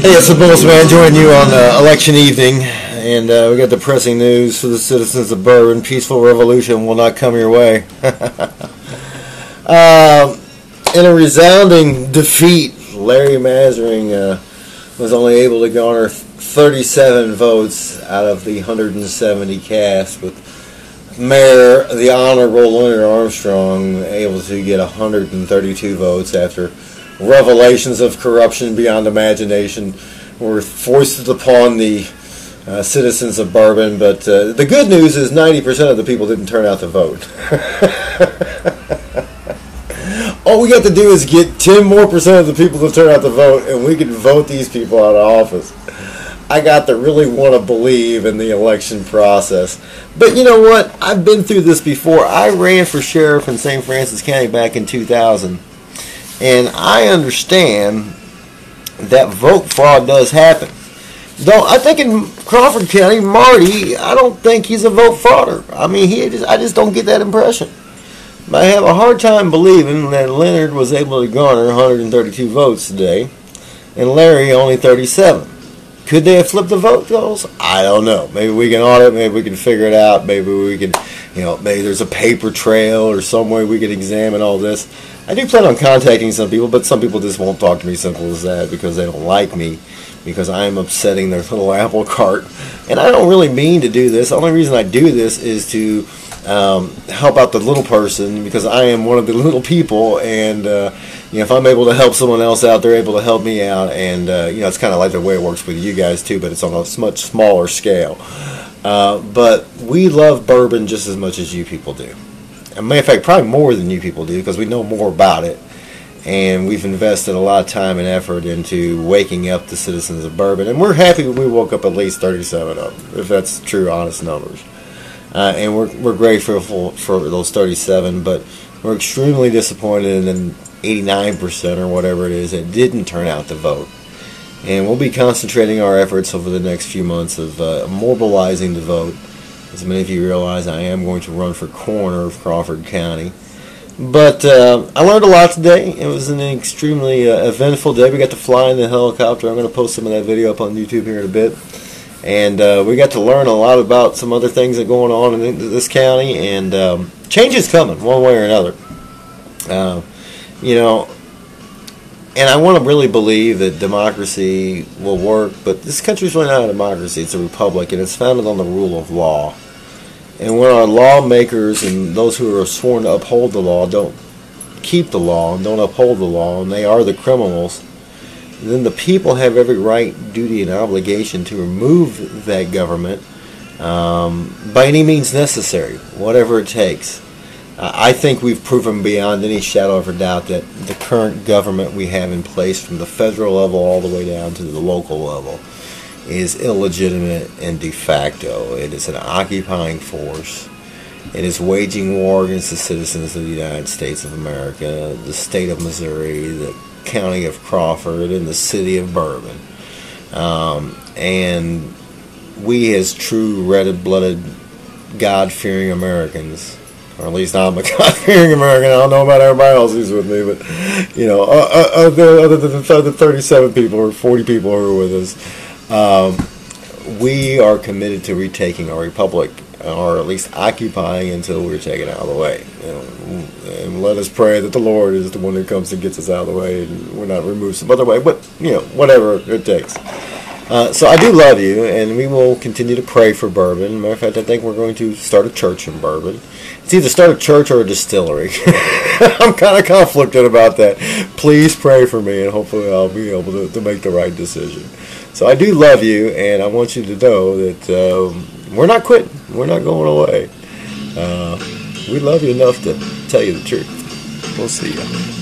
Hey, it's the Bulletinman joining you on election evening, and we got depressing news for the citizens of Bourbon. Peaceful revolution will not come your way. In a resounding defeat, Larry Mazering was only able to garner 37 votes out of the 170 cast, with Mayor the Honorable Leonard Armstrong able to get 132 votes after revelations of corruption beyond imagination were foisted upon the citizens of Bourbon. But the good news is 90% of the people didn't turn out to vote. All we got to do is get 10 more percent of the people to turn out to vote, and we can vote these people out of office. I got to really want to believe in the election process. But you know what? I've been through this before. I ran for sheriff in St. Francis County back in 2000. And I understand that vote fraud does happen. Though I think in Crawford County, Marty, I don't think he's a vote frauder. I mean, I just don't get that impression. But I have a hard time believing that Leonard was able to garner 132 votes today, and Larry only 37. Could they have flipped the vote totals? I don't know. Maybe we can audit. Maybe we can figure it out. Maybe we can, maybe there's a paper trail or some way we can examine all this. I do plan on contacting some people, but some people just won't talk to me, simple as that, because they don't like me, because I am upsetting their little apple cart. And I don't really mean to do this. The only reason I do this is to help out the little person, because I am one of the little people, and if I'm able to help someone else out, they're able to help me out, and it's kind of like the way it works with you guys too, but it's on a much smaller scale. But we love bourbon just as much as you people do. As a matter of fact, probably more than you people do, because we know more about it, and we've invested a lot of time and effort into waking up the citizens of Bourbon, and we're happy we woke up at least 37 of them, if that's true, honest numbers. And we're grateful for those 37, but we're extremely disappointed in 89% or whatever it is that didn't turn out to vote. And we'll be concentrating our efforts over the next few months of mobilizing the vote. As many of you realize, I am going to run for coroner of Crawford County. But I learned a lot today. It was an extremely eventful day. We got to fly in the helicopter. I'm going to post some of that video up on YouTube here in a bit. And we got to learn a lot about some other things that are going on in this county. And change is coming, one way or another. And I want to really believe that democracy will work, but this country's really not a democracy. It's a republic, and it's founded on the rule of law. And when our lawmakers and those who are sworn to uphold the law don't keep the law and don't uphold the law, and they are the criminals, then the people have every right, duty, and obligation to remove that government by any means necessary, whatever it takes. I think we've proven beyond any shadow of a doubt that the current government we have in place, from the federal level all the way down to the local level, is illegitimate and de facto. It is an occupying force. It is waging war against the citizens of the United States of America, the state of Missouri, the county of Crawford, and the city of Bourbon. And we, as true red-blooded, God-fearing Americans, or at least I'm a God-fearing American. I don't know about everybody else who's with me, but other than the 37 people or 40 people who are with us, we are committed to retaking our republic, or at least occupying until we're taken out of the way. And let us pray that the Lord is the one who comes and gets us out of the way, and we're not removed some other way. But whatever it takes. So I do love you, and we will continue to pray for Bourbon. Matter of fact, I think we're going to start a church in Bourbon. It's either start a church or a distillery. I'm kind of conflicted about that. Please pray for me, and hopefully I'll be able to make the right decision. So I do love you, and I want you to know that we're not quitting. We're not going away. We love you enough to tell you the truth. We'll see you.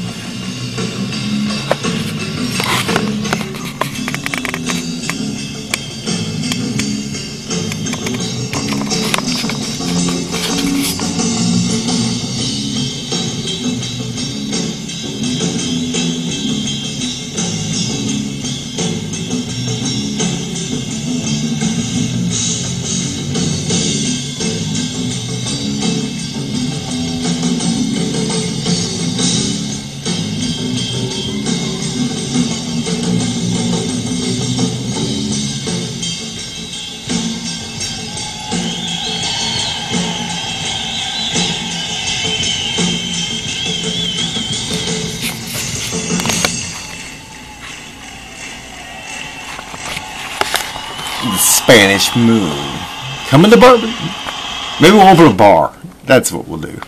The Spanish Moon. Coming to Bourbon. Maybe we'll open a bar. That's what we'll do.